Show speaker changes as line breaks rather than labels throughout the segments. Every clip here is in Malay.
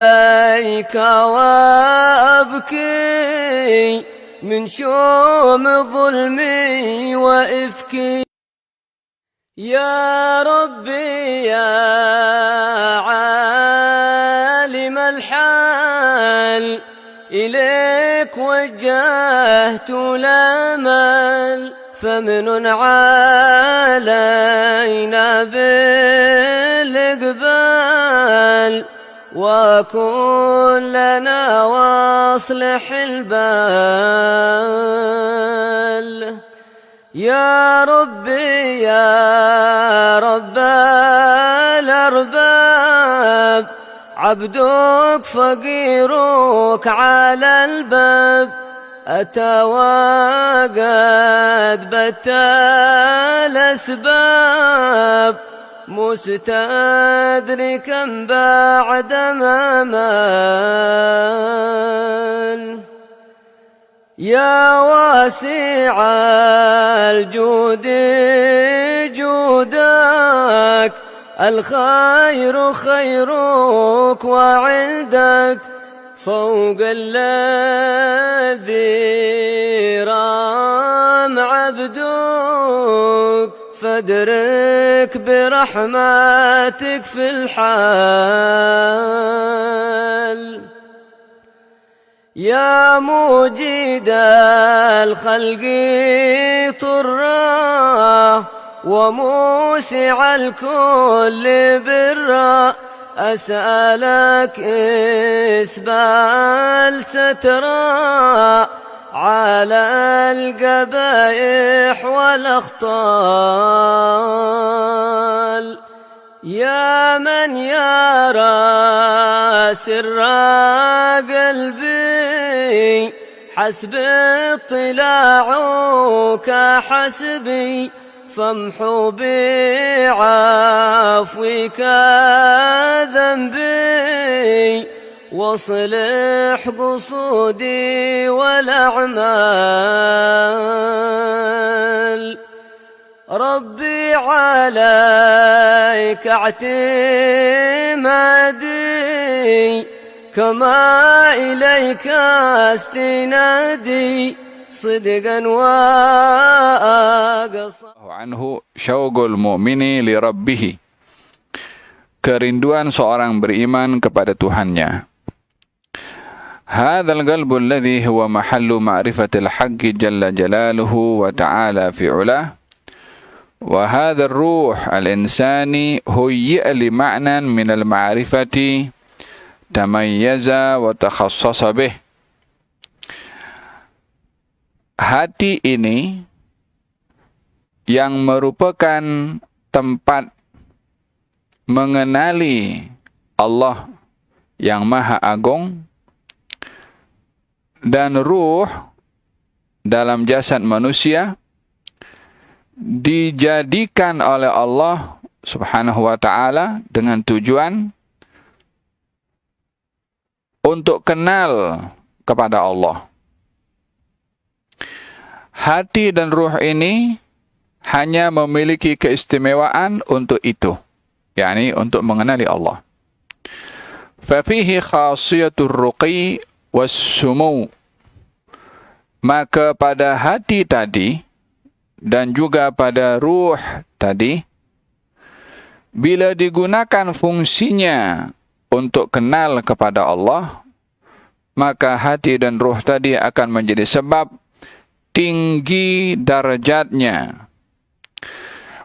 عليك وأبكي من شوم ظلمي وإفكي يا ربي يا عالم الحال إليك وجهت الأمل فمن علينا بالإقبال وكن لنا واصلح البال يا ربي يا رب الأرباب عبدك فقيرك على الباب أتى وقد بت الأسباب مستدركا بعد ما مال يا واسع الجود جودك الخير خيرك وعندك فوق الذي رام عبدك فادرك برحمتك في الحال يا موجد الخلق طرا وموسع الكل برا أسألك إسبال سترا على القبائح والأخطال يا من يرى سر قلبي حسب اطلاعك حسبي فامحو بعفوك ذنبي واصلح قصودي والأعمال ربي عليك اعتمادي كما إليك استنادي صدقا وأقصى
anhu syauqul mu'mini li rabbih, kerinduan seorang beriman kepada Tuhannya. Hadzal qalbu alladhi huwa mahallu ma'rifatil haqqi jalla jalaluhu wa ta'ala fi 'ulah. Wa hadzal ruh al-insani huyya li ma'nan min al-ma'rifati tamayyaza wa takhassasa bih. Hati ini yang merupakan tempat mengenali Allah yang Maha Agung, dan ruh dalam jasad manusia dijadikan oleh Allah Subhanahu wa ta'ala dengan tujuan untuk kenal kepada Allah. Hati dan ruh ini hanya memiliki keistimewaan untuk itu, yakni untuk mengenali Allah. Fafihi khasiyatur ruqi was-sumu, maka pada hati tadi dan juga pada ruh tadi, bila digunakan fungsinya untuk kenal kepada Allah, maka hati dan ruh tadi akan menjadi sebab tinggi darjatnya.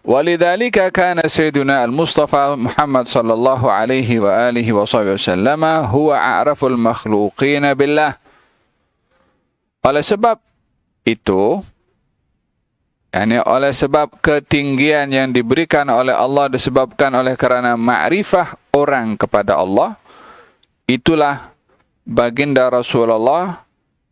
Walidzalika kana sayyiduna al-Mustafa Muhammad sallallahu alaihi wa alihi wasallam huwa a'raful makhluqin billah. Oleh sebab itu, yakni oleh sebab ketinggian yang diberikan oleh Allah disebabkan oleh karena ma'rifah orang kepada Allah, itulah baginda Rasulullah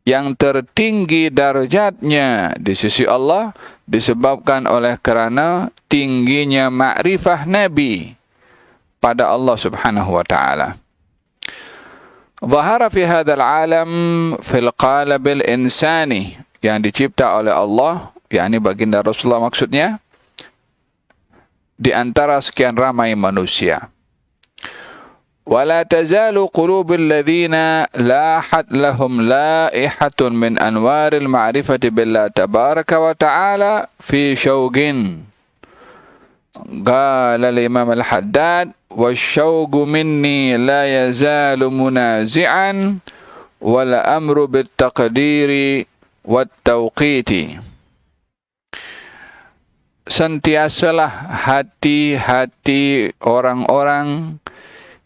yang tertinggi darjatnya di sisi Allah disebabkan oleh karena tingginya ma'rifah Nabi pada Allah Subhanahu wa ta'ala. Zahara fi hadzal alam fil qalabil insani, yang dicipta oleh Allah, yakni baginda Rasulullah maksudnya, di antara sekian ramai manusia. ولا تزال قلوب الذين لاحت لهم لائحة من أنوار المعرفة بالله تبارك وتعالى في شوق. قال الإمام الحداد: والشوق مني لا يزال منازعا والأمر بالتقدير والتوقيت. Sentiasalah hati-hati orang-orang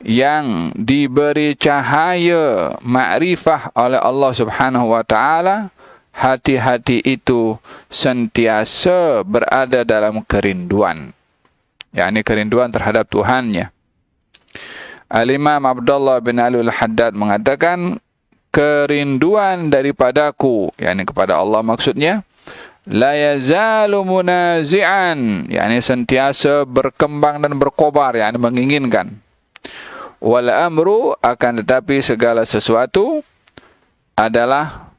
yang diberi cahaya makrifah oleh Allah Subhanahu wa taala, hati-hati itu sentiasa berada dalam kerinduan, yakni kerinduan terhadap Tuhannya. Al-Imam Abdullah bin Ali al-Haddad mengatakan, kerinduan daripadaku, yakni kepada Allah maksudnya, la yazalu munazi'an, yakni sentiasa berkembang dan berkobar, yakni menginginkan. Wal amru, akan tetapi segala sesuatu adalah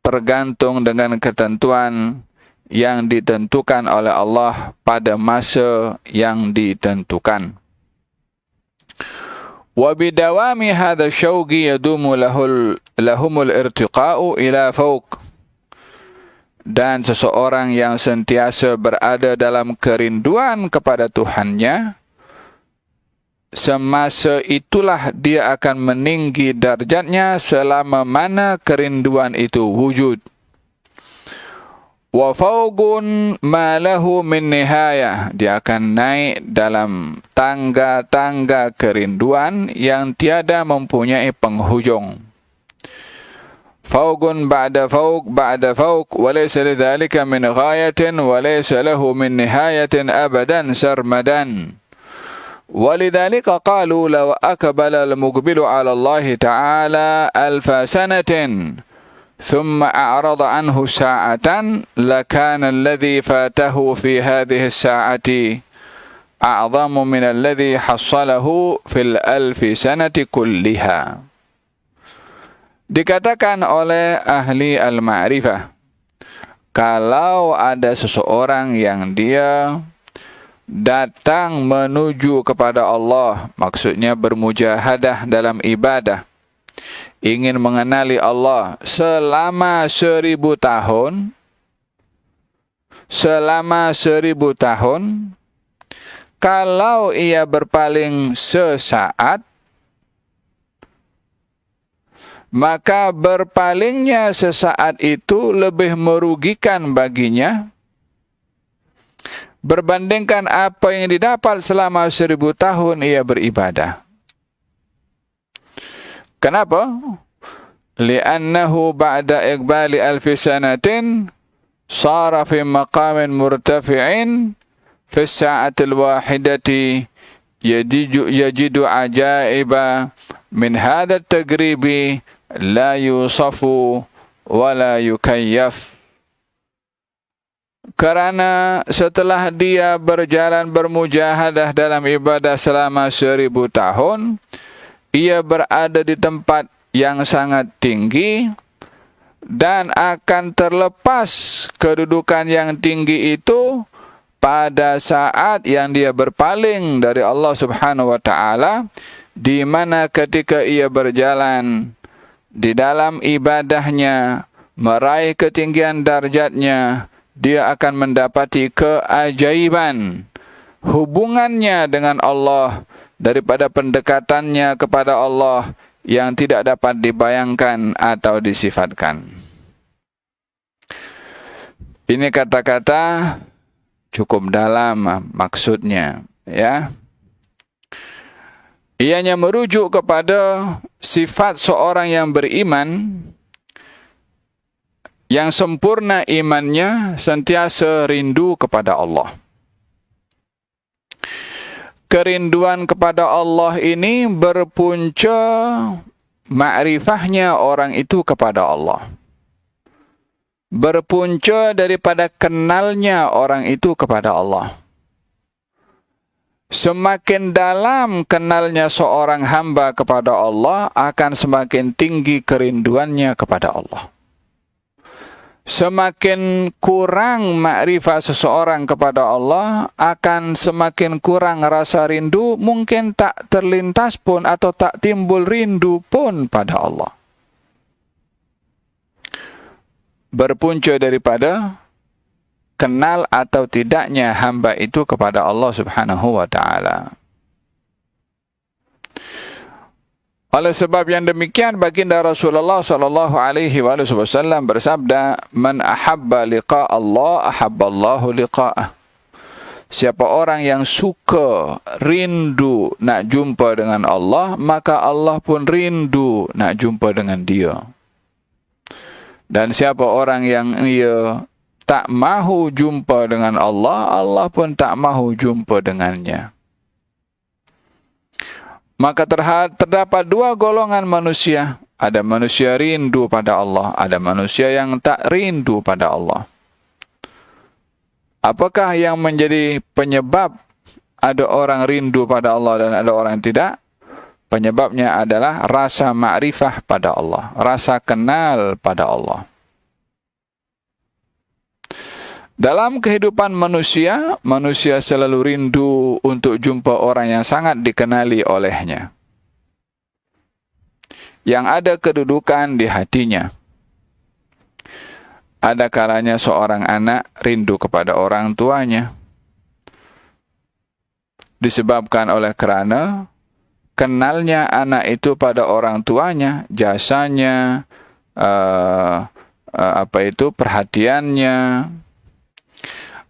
tergantung dengan ketentuan yang ditentukan oleh Allah pada masa yang ditentukan. Wa bidawami hadha syauqi yadumu lahumul irtiqa'u ila fawq. Dan seseorang yang sentiasa berada dalam kerinduan kepada Tuhannya, semasa itulah dia akan meninggi darjatnya selama mana kerinduan itu wujud. Wa fawqun ma lahu min nihayah, dia akan naik dalam tangga-tangga kerinduan yang tiada mempunyai penghujung. Fawqun ba'da fawq ba'da fawq wa laysa lidzalika min ghayatin wa laysa lahu min nihayatin abadan sarmadan. ولذلك قالوا لو أقبل المقبل على الله تعالى 1000 سنة ثم أعرض عنه ساعة لكان الذي فاته في هذه الساعة أعظم من الذي حصله في 1000 سنة كلها. Dikatakan oleh ahli al-ma'rifah, kalau ada seseorang yang dia datang menuju kepada Allah, maksudnya bermujahadah dalam ibadah, ingin mengenali Allah selama 1000 tahun, kalau ia berpaling sesaat, maka berpalingnya sesaat itu lebih merugikan baginya berbandingkan apa yang didapat selama 1000 tahun ia beribadah. Kenapa? Li'annahu ba'da iqbali 1000 sanatin sara fi maqamin murtafi'in fi sa'atil wahidati yajidu ajaiba min hadha at-tagribi la yusafu wa la yukayyaf. Karena setelah dia berjalan bermujahadah dalam ibadah selama 1000 tahun, ia berada di tempat yang sangat tinggi dan akan terlepas kedudukan yang tinggi itu pada saat yang dia berpaling dari Allah Subhanahu wa taala, di mana ketika ia berjalan di dalam ibadahnya meraih ketinggian darjatnya, dia akan mendapati keajaiban hubungannya dengan Allah daripada pendekatannya kepada Allah yang tidak dapat dibayangkan atau disifatkan. Ini kata-kata cukup dalam maksudnya, ya. Ianya merujuk kepada sifat seorang yang beriman, yang sempurna imannya, sentiasa rindu kepada Allah. Kerinduan kepada Allah ini berpunca ma'rifahnya orang itu kepada Allah. Berpunca daripada kenalnya orang itu kepada Allah. Semakin dalam kenalnya seorang hamba kepada Allah, akan semakin tinggi kerinduannya kepada Allah. Semakin kurang makrifat seseorang kepada Allah, akan semakin kurang rasa rindu, mungkin tak terlintas pun atau tak timbul rindu pun pada Allah. Berpunca daripada kenal atau tidaknya hamba itu kepada Allah Subhanahu wa ta'ala. Oleh sebab yang demikian, baginda Rasulullah sallallahu alaihi wasallam bersabda, "Man ahabba liqa Allah, ahabba Allahu liqa'ah." Siapa orang yang suka, rindu nak jumpa dengan Allah, maka Allah pun rindu nak jumpa dengan dia. Dan siapa orang yang ia tak mahu jumpa dengan Allah, Allah pun tak mahu jumpa dengannya. Maka terdapat dua golongan manusia. Ada manusia rindu pada Allah, ada manusia yang tak rindu pada Allah. Apakah yang menjadi penyebab ada orang rindu pada Allah dan ada orang tidak? Penyebabnya adalah rasa ma'rifah pada Allah, rasa kenal pada Allah. Dalam kehidupan manusia, manusia selalu rindu untuk jumpa orang yang sangat dikenali olehnya, yang ada kedudukan di hatinya. Ada kalanya seorang anak rindu kepada orang tuanya, disebabkan oleh kerana kenalnya anak itu pada orang tuanya, jasanya, perhatiannya.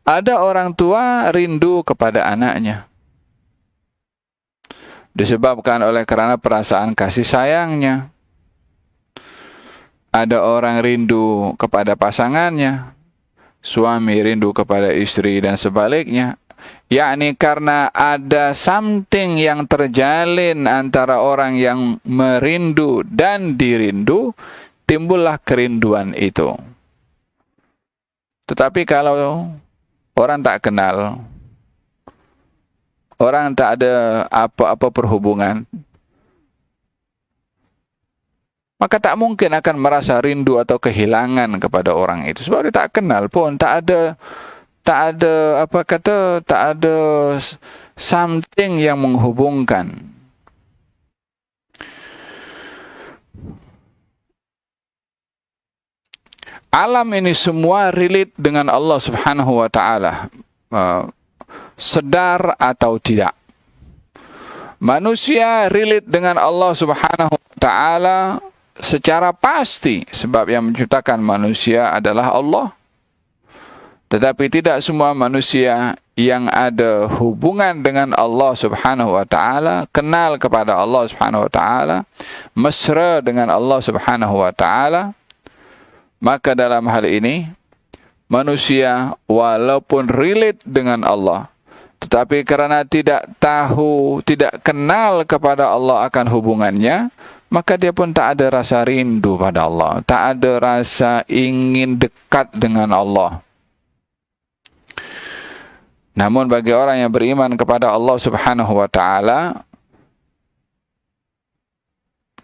Ada orang tua rindu kepada anaknya, disebabkan oleh kerana perasaan kasih sayangnya. Ada orang rindu kepada pasangannya, suami rindu kepada istri dan sebaliknya. Yakni karena ada something yang terjalin antara orang yang merindu dan dirindu, timbullah kerinduan itu. Tetapi kalau orang tak kenal, orang tak ada apa-apa perhubungan, maka tak mungkin akan merasa rindu atau kehilangan kepada orang itu. Sebab dia tak kenal pun, tak ada something yang menghubungkan. Alam ini semua relate dengan Allah Subhanahu wa ta'ala, sedar atau tidak. Manusia relate dengan Allah Subhanahu wa ta'ala secara pasti, sebab yang menciptakan manusia adalah Allah. Tetapi tidak semua manusia yang ada hubungan dengan Allah Subhanahu wa ta'ala, kenal kepada Allah Subhanahu wa ta'ala, mesra dengan Allah Subhanahu wa ta'ala. Maka dalam hal ini, manusia walaupun relate dengan Allah, tetapi kerana tidak tahu, tidak kenal kepada Allah akan hubungannya, maka dia pun tak ada rasa rindu pada Allah, tak ada rasa ingin dekat dengan Allah. Namun bagi orang yang beriman kepada Allah Subhanahu wa ta'ala,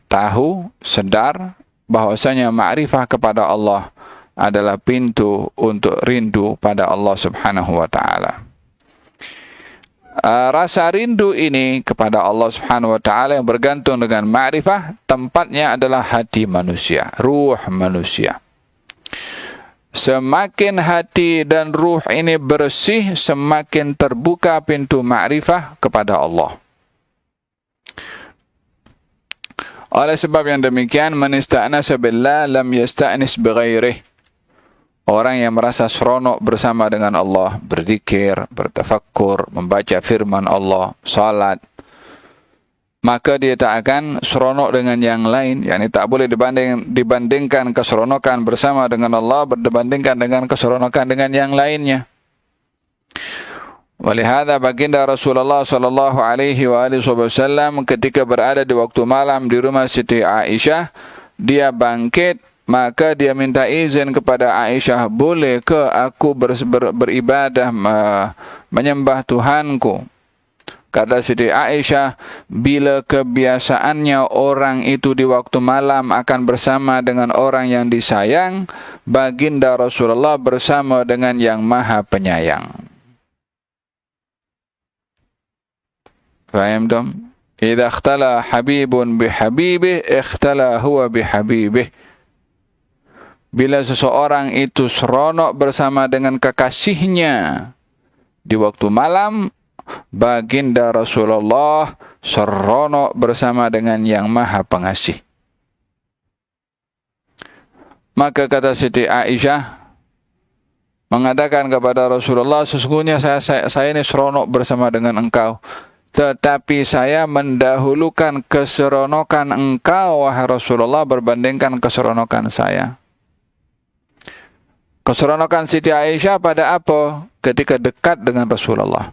tahu, sedar bahwasanya ma'rifah kepada Allah adalah pintu untuk rindu pada Allah Subhanahu wa ta'ala. Rasa rindu ini kepada Allah Subhanahu wa ta'ala yang bergantung dengan ma'rifah, tempatnya adalah hati manusia, ruh manusia. Semakin hati dan ruh ini bersih, semakin terbuka pintu ma'rifah kepada Allah. Oleh sebab yang demikian, man ista'nasa billah lam yasta'nis bighairih. Orang yang merasa seronok bersama dengan Allah, berzikir, bertafakkur, membaca firman Allah, salat, maka dia tak akan seronok dengan yang lain. Yani tak boleh dibandingkan keseronokan bersama dengan Allah berbandingkan dengan keseronokan dengan yang lainnya. Walihada baginda Rasulullah sallallahu alaihi wasallam ketika berada di waktu malam di rumah Siti Aisyah, dia bangkit, maka dia minta izin kepada Aisyah, boleh ke aku beribadah menyembah Tuhanku? Kata Siti Aisyah, bila kebiasaannya orang itu di waktu malam akan bersama dengan orang yang disayang, baginda Rasulullah bersama dengan yang maha penyayang. Faham tak? Idza ikhtala habibun bihabibih, ikhtala huwa bihabibih. Bila seseorang itu seronok bersama dengan kekasihnya di waktu malam, baginda Rasulullah seronok bersama dengan yang maha pengasih. Maka kata Siti Aisyah mengatakan kepada Rasulullah, sesungguhnya saya ini seronok bersama dengan engkau, tetapi saya mendahulukan keseronokan engkau, wahai Rasulullah, berbandingkan keseronokan saya. Keseronokan Siti Aisyah pada apa? Ketika dekat dengan Rasulullah.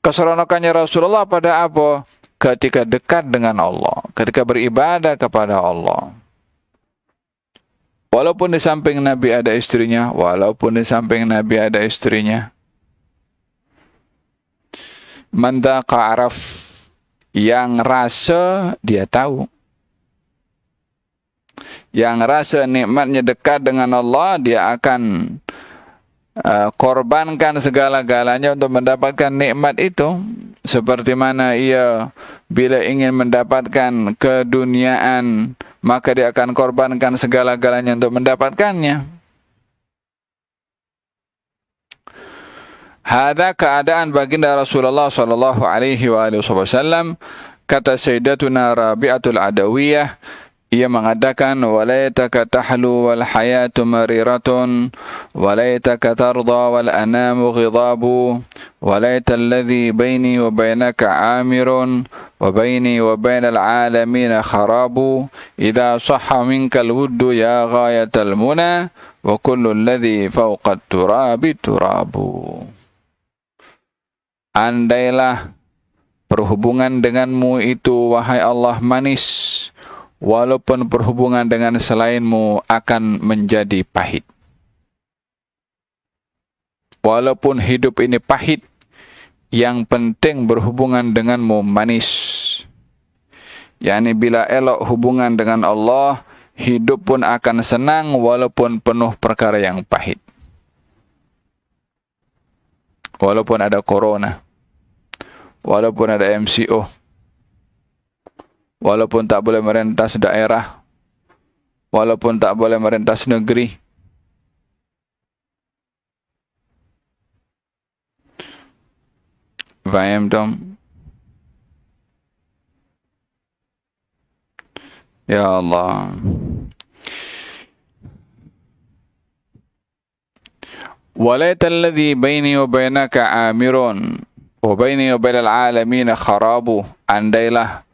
Keseronokannya Rasulullah pada apa? Ketika dekat dengan Allah, ketika beribadah kepada Allah. Walaupun di samping Nabi ada istrinya, Man dhaqa araf, yang rasa dia tahu. Yang rasa nikmatnya dekat dengan Allah, dia akan korbankan segala-galanya untuk mendapatkan nikmat itu. Seperti mana ia bila ingin mendapatkan keduniaan, maka dia akan korbankan segala-galanya untuk mendapatkannya. Hadza keadaan baginda Rasulullah sallallahu alaihi wasallam. Kata Sayyidatuna Rabi'atul Adawiyah, ia mengatakan, walaitaka tahlu wal hayatu mariratun, walaitaka tarda wal anamu ghidabu, walaita alladhi baini wa bainaka amirun, wa baini wa bainal alamin kharabu, idha sahha minka alwuddu ya ghayatal muna, wa kullu alladhi fawqa turabi turabu. Andailah perhubungan denganmu itu, wahai Allah, manis, walaupun perhubungan dengan selainmu akan menjadi pahit. Walaupun hidup ini pahit, yang penting berhubungan denganmu manis. yakni bila elok hubungan dengan Allah, hidup pun akan senang walaupun penuh perkara yang pahit. Walaupun ada corona, walaupun ada MCO, walaupun tak boleh merentas daerah, walaupun tak boleh merentas negeri, faham tak? Ya Allah. Walaita alladhi baini wa bainaka amirun wa baini wa bainal alamin kharabu. Andailah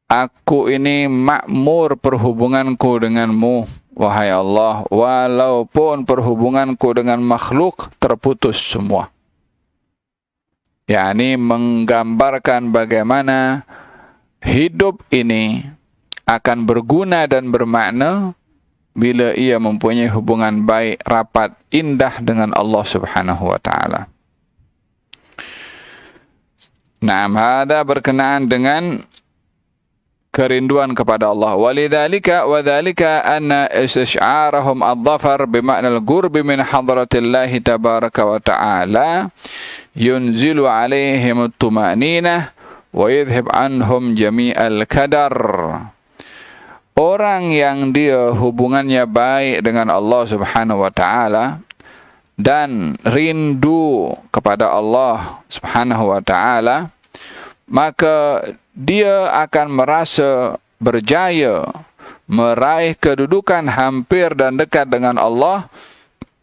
aku ini makmur perhubunganku denganmu, wahai Allah, walaupun perhubunganku dengan makhluk terputus semua. yakni menggambarkan bagaimana hidup ini akan berguna dan bermakna bila ia mempunyai hubungan baik, rapat, indah dengan Allah Subhanahu wa taala. Naam, hada berkenaan dengan kerinduan kepada Allah. Walidzalika wa dzalika anna istisy'arahum adh-dhafar bima'na al-qurb min hadratillah tabaraka wa ta'ala yunzilu 'alaihim at-tuma'ninah wa yadhhib 'anhum jami'al kadar. Orang yang dia hubungannya baik dengan Allah Subhanahu wa taala dan rindu kepada Allah Subhanahu wa taala, maka dia akan merasa berjaya meraih kedudukan hampir dan dekat dengan Allah,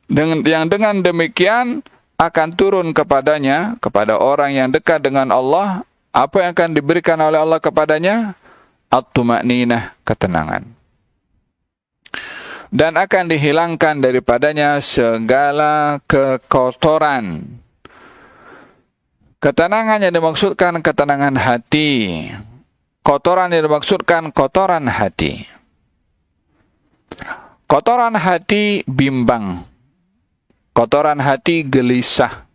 yang dengan demikian akan turun kepadanya, kepada orang yang dekat dengan Allah, apa yang akan diberikan oleh Allah kepadanya? At-tuma'ninah, ketenangan. Dan akan dihilangkan daripadanya segala kekotoran. Ketenangan yang dimaksudkan ketenangan hati. Kotoran yang dimaksudkan kotoran hati. Kotoran hati bimbang. Kotoran hati gelisah.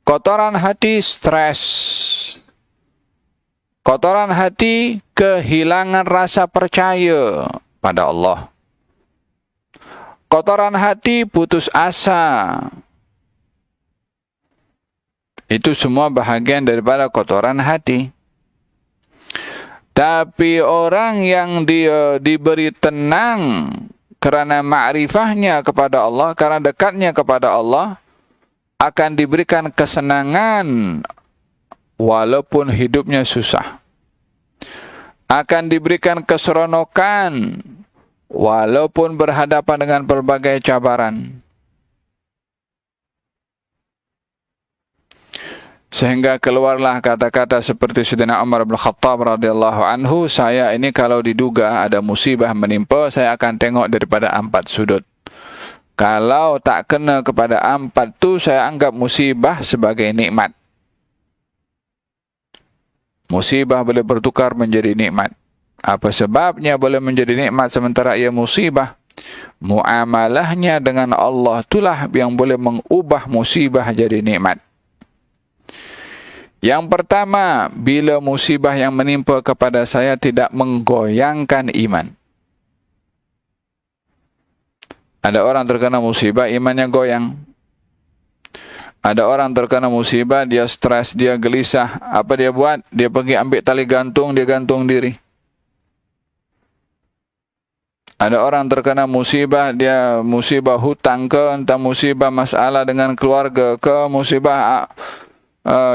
Kotoran hati stres. Kotoran hati kehilangan rasa percaya pada Allah. Kotoran hati putus asa. Itu semua bahagian daripada kotoran hati. Tapi orang yang dia diberi tenang kerana ma'rifahnya kepada Allah, kerana dekatnya kepada Allah, akan diberikan kesenangan walaupun hidupnya susah. Akan diberikan keseronokan walaupun berhadapan dengan berbagai cabaran. Sehingga keluarlah kata-kata seperti Sayyidina Umar bin Khattab radhiyallahu anhu, saya ini kalau diduga ada musibah menimpa, saya akan tengok daripada 4 sudut. Kalau tak kena kepada 4 tu, saya anggap musibah sebagai nikmat. Musibah boleh bertukar menjadi nikmat. Apa sebabnya boleh menjadi nikmat sementara ia musibah? Muamalahnya dengan Allah itulah yang boleh mengubah musibah jadi nikmat. Yang pertama, bila musibah yang menimpa kepada saya tidak menggoyangkan iman. Ada orang terkena musibah, imannya goyang. Ada orang terkena musibah, dia stres, dia gelisah. Apa dia buat? Dia pergi ambil tali gantung, dia gantung diri. Ada orang terkena musibah, dia musibah hutang ke, entah musibah masalah dengan keluarga ke, musibah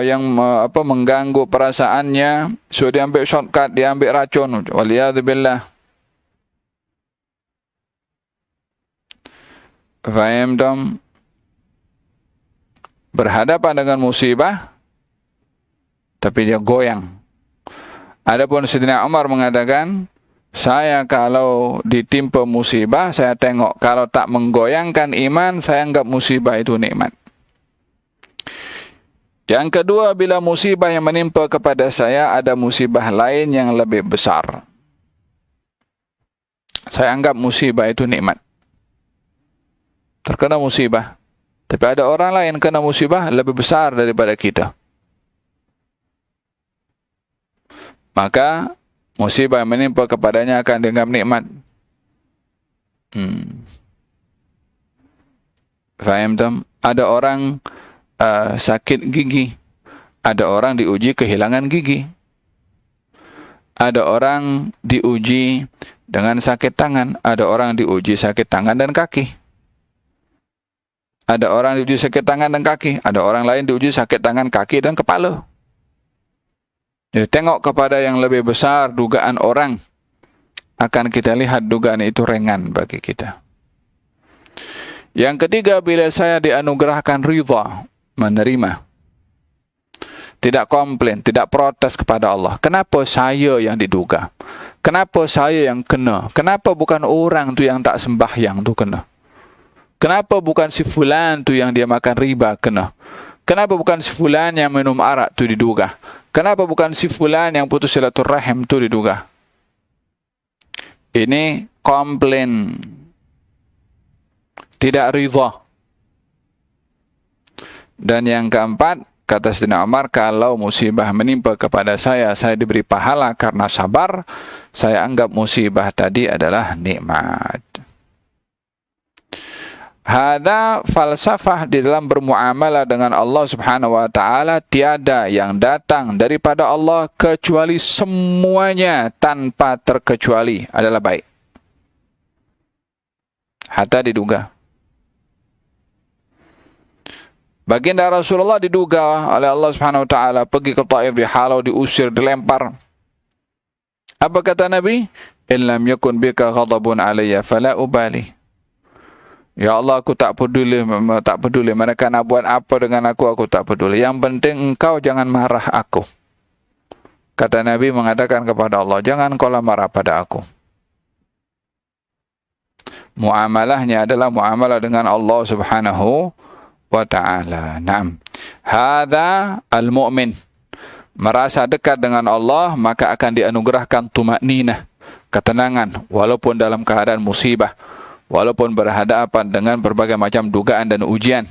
yang mengganggu perasaannya, so dia ambil shortcut, dia ambil racun. Waliyadzubillah. Faham dong? Berhadapan dengan musibah, tapi dia goyang. Adapun Sayyidina Umar mengatakan, saya kalau ditimpa musibah, saya tengok. Kalau tak menggoyangkan iman, saya anggap musibah itu nikmat. Yang kedua, bila musibah yang menimpa kepada saya ada musibah lain yang lebih besar, saya anggap musibah itu nikmat. Terkena musibah, tapi ada orang lain kena musibah lebih besar daripada kita. Maka musibah yang menimpa kepadanya akan dianggap nikmat. Faham tak? Ada orang sakit gigi, ada orang diuji kehilangan gigi, ada orang diuji dengan sakit tangan, ada orang diuji sakit tangan dan kaki, ada orang diuji sakit tangan dan kaki, ada orang lain diuji sakit tangan, kaki dan kepala. Jadi tengok kepada yang lebih besar dugaan orang, akan kita lihat dugaan itu ringan bagi kita. Yang ketiga, bila saya dianugerahkan ridha, menerima, tidak komplain, tidak protes kepada Allah. Kenapa saya yang diduga? Kenapa saya yang kena? Kenapa bukan orang tu yang tak sembahyang tu kena? Kenapa bukan si fulan tu yang dia makan riba kena? Kenapa bukan si fulan yang minum arak tu diduga? Kenapa bukan si fulan yang putus silaturahim tu diduga? Ini komplain, tidak ridha. Dan yang keempat, kata Sayyidina Umar, kalau musibah menimpa kepada saya diberi pahala karena sabar, saya anggap musibah tadi adalah nikmat. Hada falsafah di dalam bermuamalah dengan Allah Subhanahu wa taala. Tiada yang datang daripada Allah kecuali semuanya tanpa terkecuali adalah baik. Hatta diduga. Baginda Rasulullah diduga oleh Allah Subhanahu wa taala pergi ke Taif, dihalau, diusir, dilempar. Apa kata Nabi? In lam yakun bika ghadabun alayya fala ubali. Ya Allah, aku tak peduli mereka nak buat apa dengan aku tak peduli. Yang penting engkau jangan marah aku. Kata Nabi mengatakan kepada Allah, jangan kau marah pada aku. Muamalahnya adalah muamalah dengan Allah Subhanahu wa ta'ala. Naam. Hadza al-mu'min. Merasa dekat dengan Allah, maka akan dianugerahkan tumakninah, ketenangan, walaupun dalam keadaan musibah, walaupun berhadapan dengan berbagai macam dugaan dan ujian.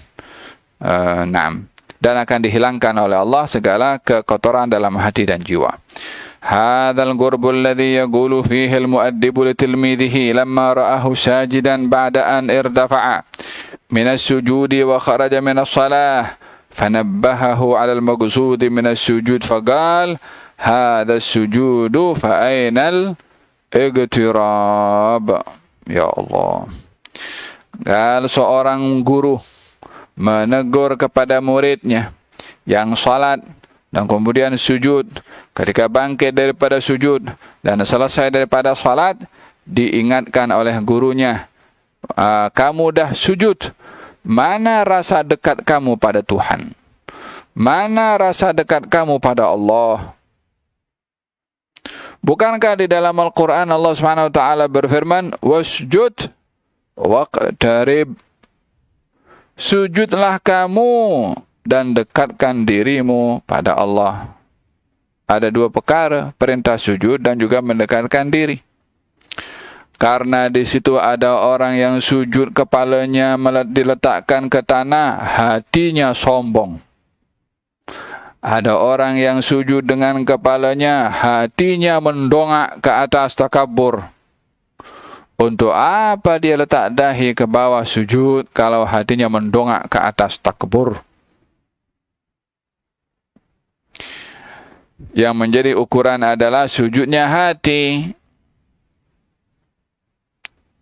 Naam. dan akan dihilangkan oleh Allah segala kekotoran dalam hati dan jiwa. Hadzal ghurbu alladhi yaqulu fihi al-mu'addibu li tilmidhihi lamma ra'ahu sajidan ba'da an irtafa'a min as-sujudi wa kharaja min as-salah fanabbahahu 'ala al-maqsudi min as-sujud faqala hadha as-sujudu fa aynal igtirab. Ya Allah. Kalau seorang guru menegur kepada muridnya yang salat dan kemudian sujud, ketika bangkit daripada sujud dan selesai daripada salat, diingatkan oleh gurunya, kamu dah sujud, mana rasa dekat kamu pada Tuhan? Mana rasa dekat kamu pada Allah? Bukankah di dalam Al-Quran Allah Subhanahu wa Ta'ala berfirman, wasjud waqtarib, sujudlah kamu dan dekatkan dirimu pada Allah. Ada dua perkara, perintah sujud dan juga mendekatkan diri. Karena di situ ada orang yang sujud kepalanya diletakkan ke tanah, hatinya sombong. Ada orang yang sujud dengan kepalanya, hatinya mendongak ke atas, takabur. Untuk apa dia letak dahi ke bawah sujud kalau hatinya mendongak ke atas, takabur? Yang menjadi ukuran adalah sujudnya hati.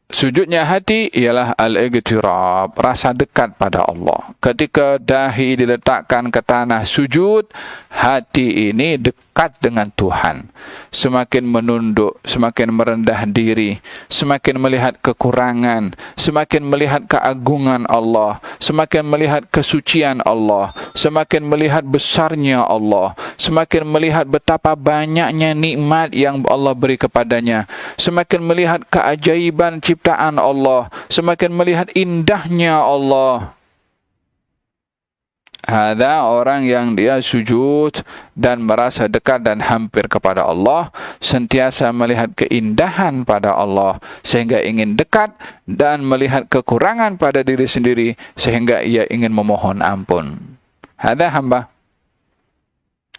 Sujudnya hati ialah al-igtirab, rasa dekat pada Allah. Ketika dahi diletakkan ke tanah sujud, hati ini dekat dengan Tuhan. Semakin menunduk, semakin merendah diri, semakin melihat kekurangan, semakin melihat keagungan Allah, semakin melihat kesucian Allah, semakin melihat besarnya Allah, semakin melihat betapa banyaknya nikmat yang Allah beri kepadanya, semakin melihat keajaiban ciptaan Allah, semakin melihat indahnya Allah. Ada orang yang dia sujud dan merasa dekat dan hampir kepada Allah, sentiasa melihat keindahan pada Allah sehingga ingin dekat, dan melihat kekurangan pada diri sendiri sehingga ia ingin memohon ampun. Ada hamba,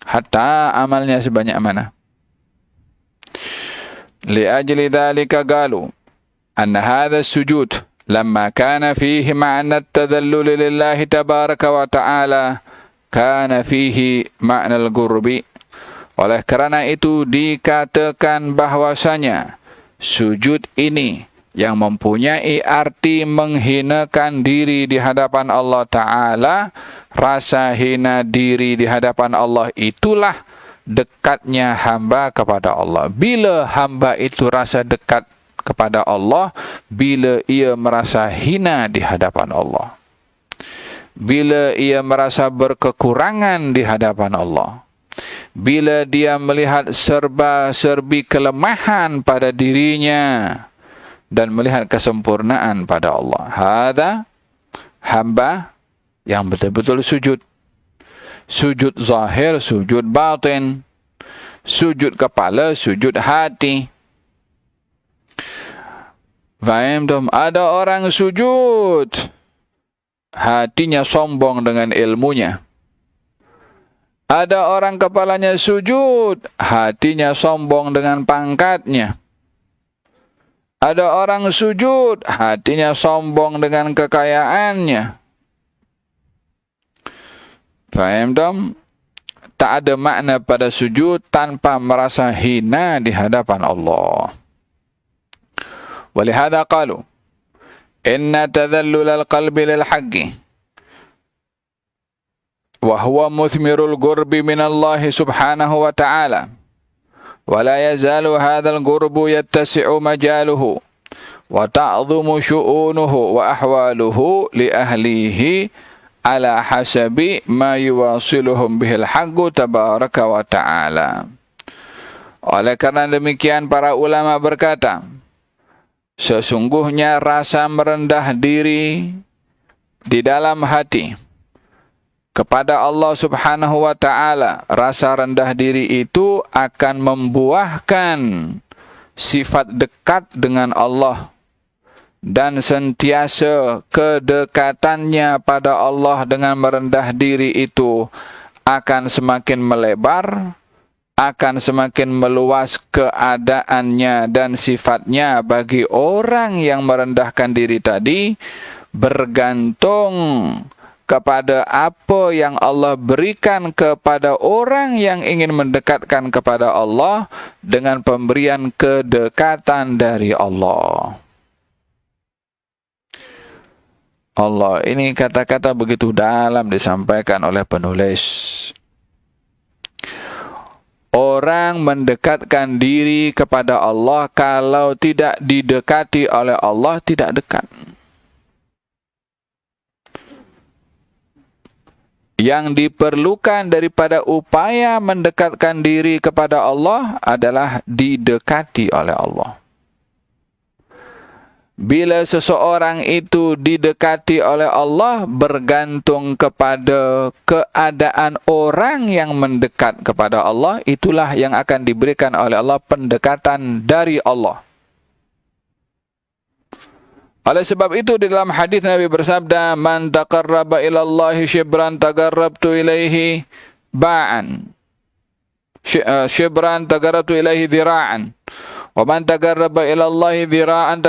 hatta amalnya sebanyak mana. Li ajli dzalika qalu anna hadha sujud لما كان فيه معنى التذلل لله تبارك وتعالى كان فيه معنى القرب. Oleh karena itu dikatakan bahwasanya sujud ini yang mempunyai arti menghinakan diri di hadapan Allah Ta'ala, rasa hina diri di hadapan Allah itulah dekatnya hamba kepada Allah. Bila hamba itu rasa dekat kepada Allah, bila ia merasa hina di hadapan Allah, bila ia merasa berkekurangan di hadapan Allah, bila dia melihat serba-serbi kelemahan pada dirinya dan melihat kesempurnaan pada Allah. Hada hamba yang betul-betul sujud. Sujud zahir, sujud batin, sujud kepala, sujud hati. Faham? Ada orang sujud, hatinya sombong dengan ilmunya. Ada orang kepalanya sujud, hatinya sombong dengan pangkatnya. Ada orang sujud, hatinya sombong dengan kekayaannya. Faham? Tak ada makna pada sujud tanpa merasa hina di hadapan Allah. ولهذا قالوا إن تذلل القلب للحق وهو مثمر القرب من الله سبحانه وتعالى ولا يزال هذا القرب يتسع مجاله وتعظم شؤونه وأحواله لأهليه على حسب ما يواصلهم به الحق تبارك وتعالى. Oleh karena demikian para ulama berkata, sesungguhnya rasa merendah diri di dalam hati kepada Allah Subhanahu wa Ta'ala, rasa rendah diri itu akan membuahkan sifat dekat dengan Allah, dan sentiasa kedekatannya pada Allah dengan merendah diri itu akan semakin melebar, akan semakin meluas keadaannya dan sifatnya bagi orang yang merendahkan diri tadi, bergantung kepada apa yang Allah berikan kepada orang yang ingin mendekatkan kepada Allah dengan pemberian kedekatan dari Allah. Allah, ini kata-kata begitu dalam disampaikan oleh penulis. Orang mendekatkan diri kepada Allah kalau tidak didekati oleh Allah tidak dekat. Yang diperlukan daripada upaya mendekatkan diri kepada Allah adalah didekati oleh Allah. Bila seseorang itu didekati oleh Allah, bergantung kepada keadaan orang yang mendekat kepada Allah, itulah yang akan diberikan oleh Allah pendekatan dari Allah. Oleh sebab itu di dalam hadis Nabi bersabda, "Man taqarraba ila Allahi shibran taqarrabtu ilaihi ba'an. Shibran taqarrabtu ilaihi dhira'an. Wa man taqarraba ila Allahi dhira'an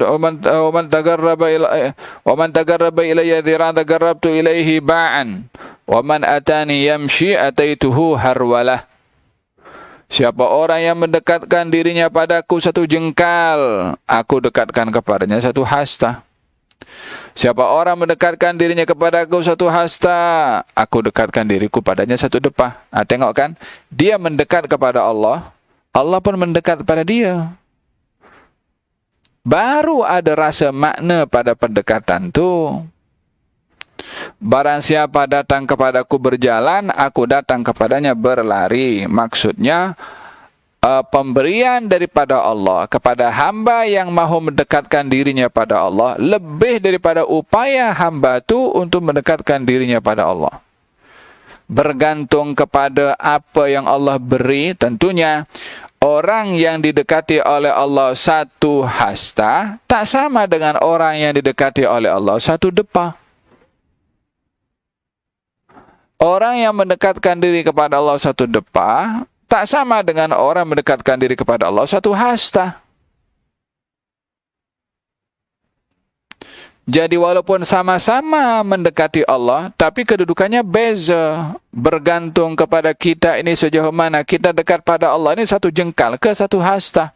wa man taqarraba ilayya dhira'an taqarrabtu ilaihi ba'an. Wa man atani yamshi ataituhu harwalah." Siapa orang yang mendekatkan dirinya padaku satu jengkal, aku dekatkan kepadanya satu hasta. Siapa orang mendekatkan dirinya kepadaku satu hasta, aku dekatkan diriku padanya satu depah. Tengok kan, dia mendekat kepada Allah, Allah pun mendekat kepada dia. Baru ada rasa makna pada pendekatan tu. Barang siapa datang kepadaku berjalan, aku datang kepadanya berlari. Maksudnya, pemberian daripada Allah kepada hamba yang mahu mendekatkan dirinya pada Allah lebih daripada upaya hamba tu untuk mendekatkan dirinya pada Allah. Bergantung kepada apa yang Allah beri, tentunya orang yang didekati oleh Allah satu hasta tak sama dengan orang yang didekati oleh Allah satu depah. Orang yang mendekatkan diri kepada Allah satu depah tak sama dengan orang mendekatkan diri kepada Allah satu hasta. Jadi walaupun sama-sama mendekati Allah, tapi kedudukannya beza. Bergantung kepada kita ini sejauh mana kita dekat pada Allah ini satu jengkal ke satu hasta.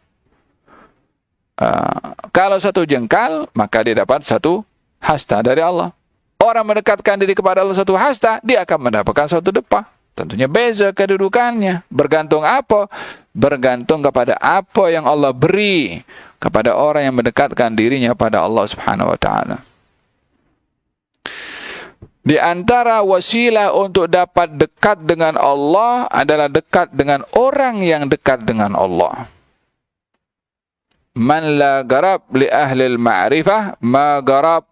Kalau satu jengkal, maka dia dapat satu hasta dari Allah. Orang mendekatkan diri kepada Allah satu hasta, dia akan mendapatkan satu depah. Tentunya beza kedudukannya. Bergantung apa? Bergantung kepada apa yang Allah beri kepada orang yang mendekatkan dirinya pada Allah Subhanahu wa taala. Di antara wasilah untuk dapat dekat dengan Allah adalah dekat dengan orang yang dekat dengan Allah. Man la garab li ahli al-ma'rifah ma garab.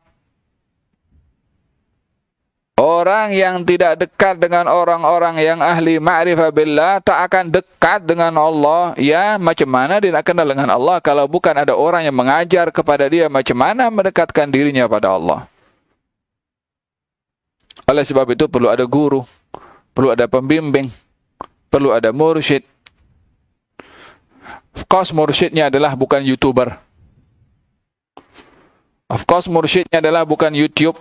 Orang yang tidak dekat dengan orang-orang yang ahli ma'rifah billah tak akan dekat dengan Allah. Ya, macam mana dia nak kenal dengan Allah kalau bukan ada orang yang mengajar kepada dia macam mana mendekatkan dirinya pada Allah. Oleh sebab itu perlu ada guru, perlu ada pembimbing, perlu ada mursyid. Of course mursyidnya adalah bukan YouTuber. Of course mursyidnya adalah bukan YouTube,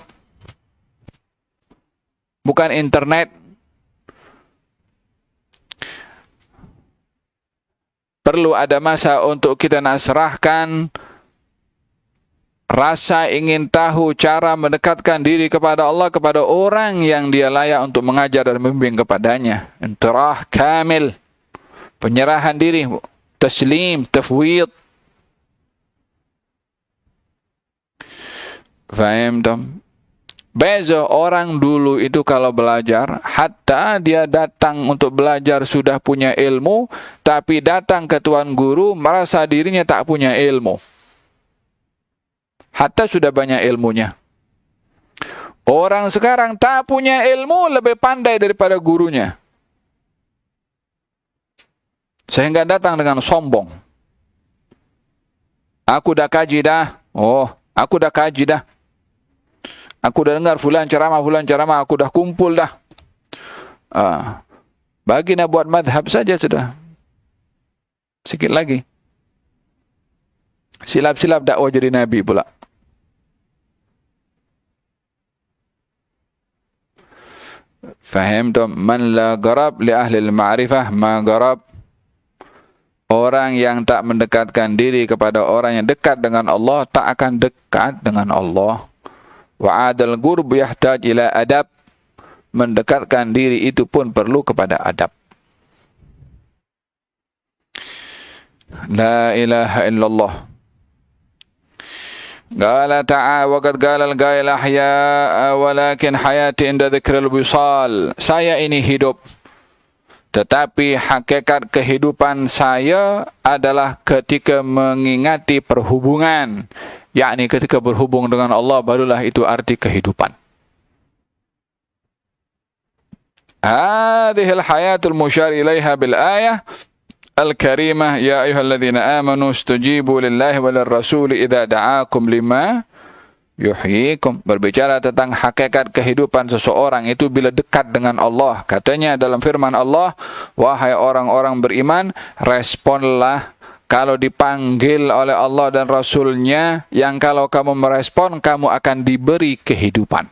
bukan internet. Perlu ada masa untuk kita nak serahkan rasa ingin tahu cara mendekatkan diri kepada Allah kepada orang yang dia layak untuk mengajar dan membimbing kepadanya. Intirah kamil, penyerahan diri, taslim, tafwid. Faham tak? Beza orang dulu itu kalau belajar, hatta dia datang untuk belajar sudah punya ilmu, tapi datang ke tuan guru merasa dirinya tak punya ilmu. Hatta sudah banyak ilmunya. Orang sekarang tak punya ilmu lebih pandai daripada gurunya. Sehingga datang dengan sombong. Aku dah kaji dah, Oh, aku dah kaji dah. Aku dah dengar fulan ceramah, aku dah kumpul dah. Bagi nak buat madhab saja sudah. Sikit lagi. Silap-silap dakwah jadi Nabi pula. Faham tu? Man la garab li ahli al-ma'rifah ma garab. Orang yang tak mendekatkan diri kepada orang yang dekat dengan Allah tak akan dekat dengan Allah. Wa adal gurb yahtaj ila adab. Mendekatkan diri itu pun perlu kepada adab. La ilaha illallah. Qala ta'ala wa qad qala al-qail ahya walakin hayati inda dhikril wisal. Saya ini hidup, tetapi hakikat kehidupan saya adalah ketika mengingati perhubungan, yakni ketika berhubung dengan Allah, barulah itu arti kehidupan. Hadhil hayatul musyar ilaiha bil ayah al-karimah, ya ayyuhalladzina amanu istajibu lillahi walir rasul idza da'akum lima yuhyikum. Berbicara tentang hakikat kehidupan seseorang itu bila dekat dengan Allah. Katanya dalam firman Allah, wahai orang-orang beriman, responlah kalau dipanggil oleh Allah dan Rasulnya, yang kalau kamu merespon, kamu akan diberi kehidupan.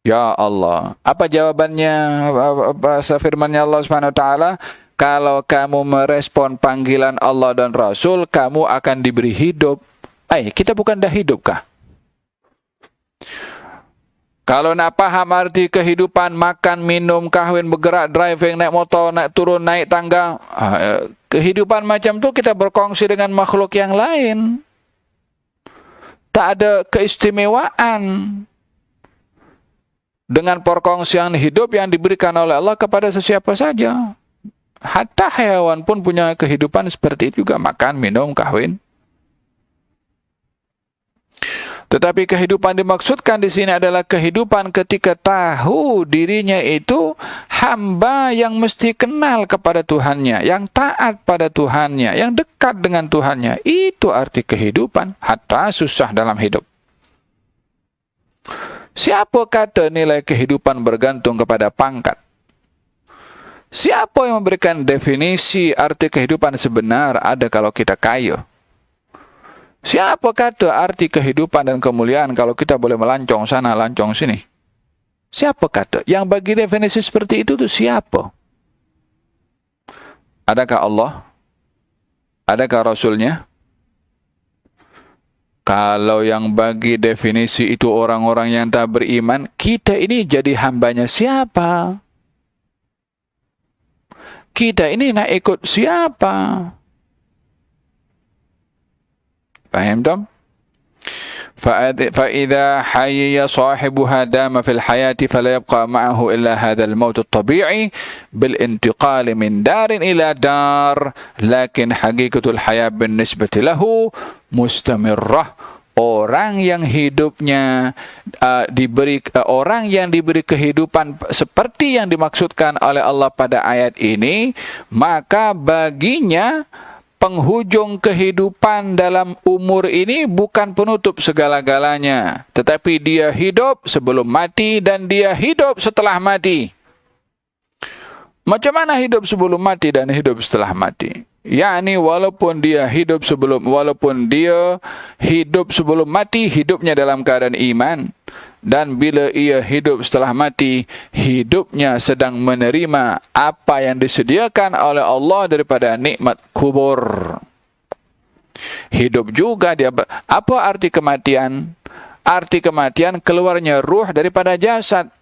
Ya Allah, apa jawabannya? Bahasa firman-Nya Allah Subhanahu wa taala, kalau kamu merespon panggilan Allah dan Rasul, kamu akan diberi hidup. Kita bukan dah hidupkah? Kalau nak paham arti kehidupan, makan, minum, kahwin, bergerak, driving, naik motor, naik turun, naik tangga, kehidupan macam tu kita berkongsi dengan makhluk yang lain. Tak ada keistimewaan dengan perkongsian hidup yang diberikan oleh Allah kepada sesiapa saja. Hatta hewan pun punya kehidupan seperti itu juga, makan, minum, kahwin. Tetapi kehidupan dimaksudkan di sini adalah kehidupan ketika tahu dirinya itu hamba yang mesti kenal kepada Tuhannya, yang taat pada Tuhannya, yang dekat dengan Tuhannya. Itu arti kehidupan, hatta susah dalam hidup. Siapa kata nilai kehidupan bergantung kepada pangkat? Siapa yang memberikan definisi arti kehidupan sebenar ada kalau kita kaya? Siapa kata arti kehidupan dan kemuliaan kalau kita boleh melancong sana, lancong sini? Siapa kata? Yang bagi definisi seperti itu siapa? Adakah Allah? Adakah Rasulnya? Kalau yang bagi definisi itu orang-orang yang tak beriman, kita ini jadi hambanya siapa? Kita ini nak ikut siapa? Faham tak? فإذا حي صاحبها دام في الحياة فلا يبقى معه إلا هذا الموت الطبيعي بالانتقال من دار إلى دار لكن حقيقة الحياة بالنسبة له مستمرة. Orang yang hidupnya orang yang diberi kehidupan seperti yang dimaksudkan oleh Allah pada ayat ini, maka baginya penghujung kehidupan dalam umur ini bukan penutup segala-galanya, tetapi dia hidup sebelum mati dan dia hidup setelah mati. Macam mana hidup sebelum mati dan hidup setelah mati? yakni walaupun dia hidup sebelum mati, hidupnya dalam keadaan iman, dan bila ia hidup setelah mati, hidupnya sedang menerima apa yang disediakan oleh Allah daripada nikmat kubur. Hidup juga dia. Apa arti kematian? Arti kematian keluarnya ruh daripada jasad.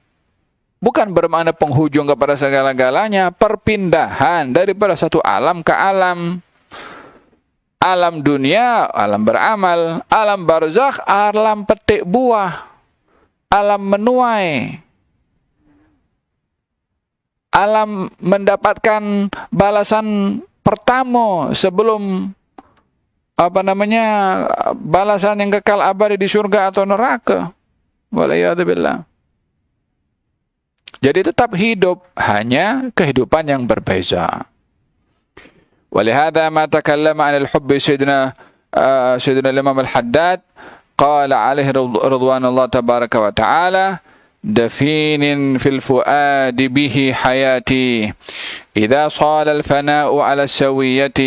Bukan bermakna penghujung kepada segala-galanya, perpindahan daripada satu alam ke alam. Alam dunia, alam beramal, alam barzakh, alam petik buah, alam menuai, alam mendapatkan balasan pertama sebelum balasan yang kekal abadi di surga atau neraka. Waliyadzubillah. Jadi tetap hidup, hanya kehidupan yang berbeza. Walihada ma takallama 'anil hubbi sayyidina سيدنا الإمام الحداد قال عليه رضوان الله تبارك وتعالى: دفين في الفؤاد به حياتي إذا صال الفناء على السوية،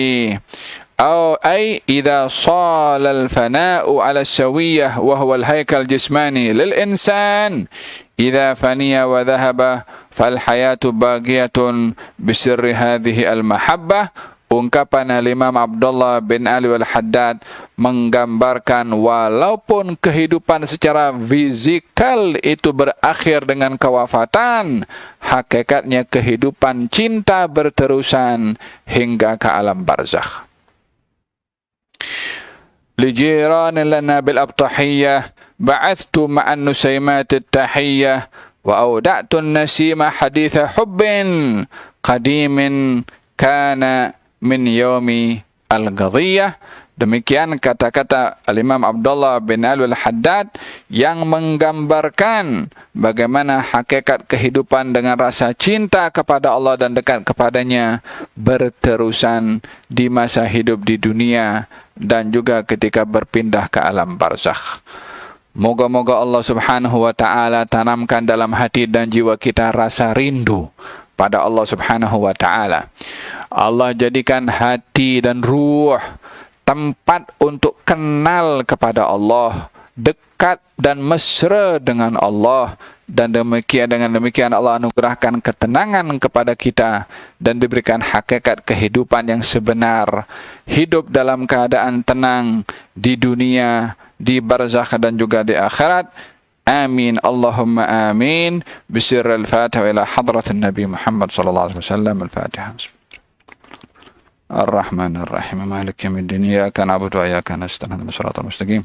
أو أي إذا صال الفناء على السوية وهو الهيكل الجسماني للإنسان، إذا فني وذهب فالحياة باقية بسر هذه المحبة. Ungkapan Imam Abdullah bin Ali al-Haddad menggambarkan walaupun kehidupan secara fisikal itu berakhir dengan kewafatan, hakikatnya kehidupan cinta berterusan hingga ke alam barzakh. لجيران لنا بالأبطحية بعثت مع النسيمات التحية وأودعت النسيم حديث حب قديم كان min yaumi al-qadhiyah. Demikian kata-kata Al-Imam Abdullah bin Ali al-Haddad yang menggambarkan bagaimana hakikat kehidupan dengan rasa cinta kepada Allah dan dekat kepadanya berterusan di masa hidup di dunia dan juga ketika berpindah ke alam barzakh. Moga-moga Allah Subhanahu wa taala tanamkan dalam hati dan jiwa kita rasa rindu pada Allah Subhanahu wa taala. Allah jadikan hati dan ruh tempat untuk kenal kepada Allah, dekat dan mesra dengan Allah, dan dengan demikian Allah anugerahkan ketenangan kepada kita dan diberikan hakikat kehidupan yang sebenar, hidup dalam keadaan tenang di dunia, di barzakh dan juga di akhirat. آمين اللهم آمين بسر الفاتحة إلى حضرة النبي محمد صلى الله عليه وسلم. الفاتحة. الرحمن الرحيم مالك يوم الدين إياك نعبد وإياك نستعين اهدنا الصراط المستقيم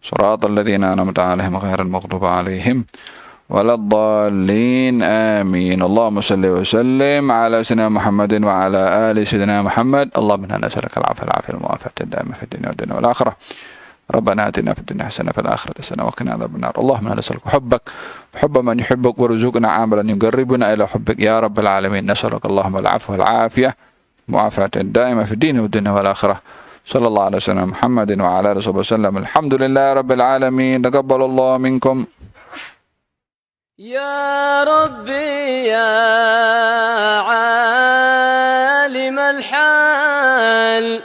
صراط الذين أنعمت عليهم غير المغضوب عليهم ولا الضالين آمين. اللهم صل وسلم على سيدنا محمد وعلى آل سيدنا محمد. اللهم إنا نسألك العفو والعافية والمعافاة الدائمة في الدنيا والدنيا والآخرة. ربنا آتنا في الدنيا حسنة في الآخرة حسنة وقنا عذاب النار. اللهم إنا نسألك حبك وحب من يحبك وارزقنا عملا يقربنا إلى حبك يا رب العالمين. نسألك اللهم العفو والعافية معافاة الدائمة في الدين والدنيا والآخرة. صلى الله على سيدنا محمد وعلى آله وصحبه وسلم. الحمد لله رب العالمين. تقبل الله منكم.
يا ربي يا عالم الحال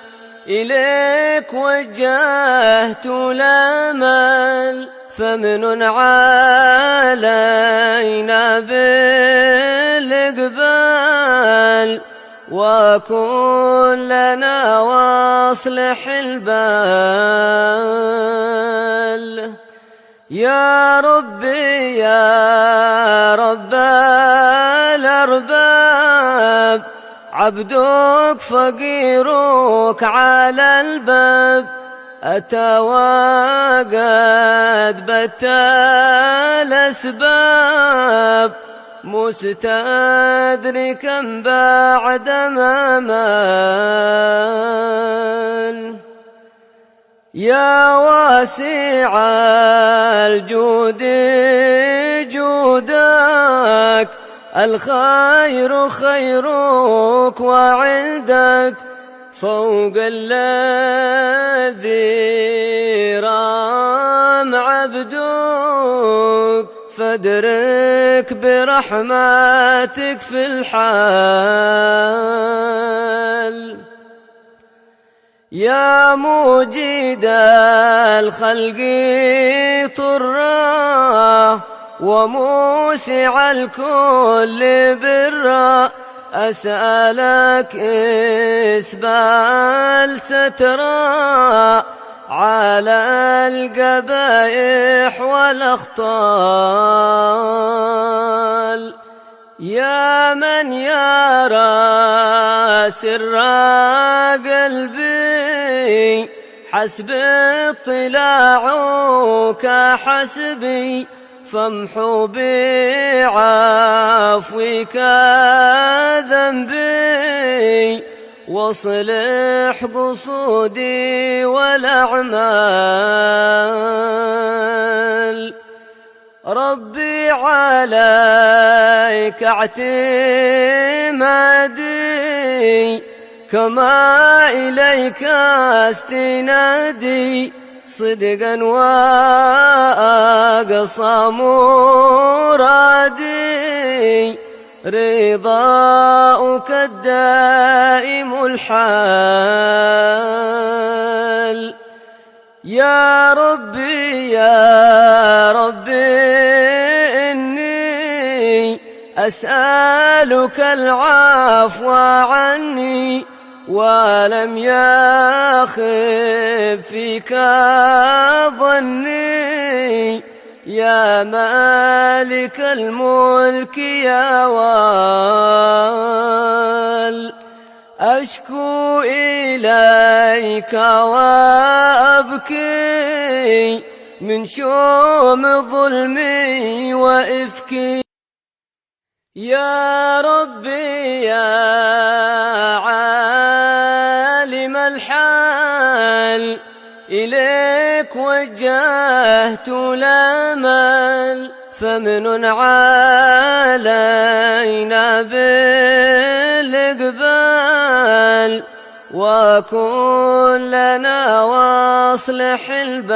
إليك وجهت الأمل فمن علينا بالإقبال وكن لنا واصلح البال. يا ربي يا رب الأرباب عبدك فقيرك على الباب أتى وقد بت الأسباب مستدركا بعد ما مال. يا واسع الجود جودك الخير خيرك وعندك فوق الذي رام عبدك فادرك برحمتك في الحال. يا موجد الخلق طرا وموسع الكل برا أسألك إسبال سترا على القبائح والأخطال. يا من يرى سر قلبي حسب اطلاعك حسبي فامحو بعفوك ذنبي واصلح قصودي والأعمال. ربي عليك اعتمادي كما إليك استنادي صدقا وأقصى مرادي رضاؤك الدائم الحال يا ربي إني أسألك العفو عني ولم يخف فيك ظني يا مالك الملك يا وال أشكو إليك وأبكي من شوم ظلمي وإفكي يا ربي يا عالم الحال إليك وجهت الأمل فمن علينا بالإقبال وكن لنا واصلح البال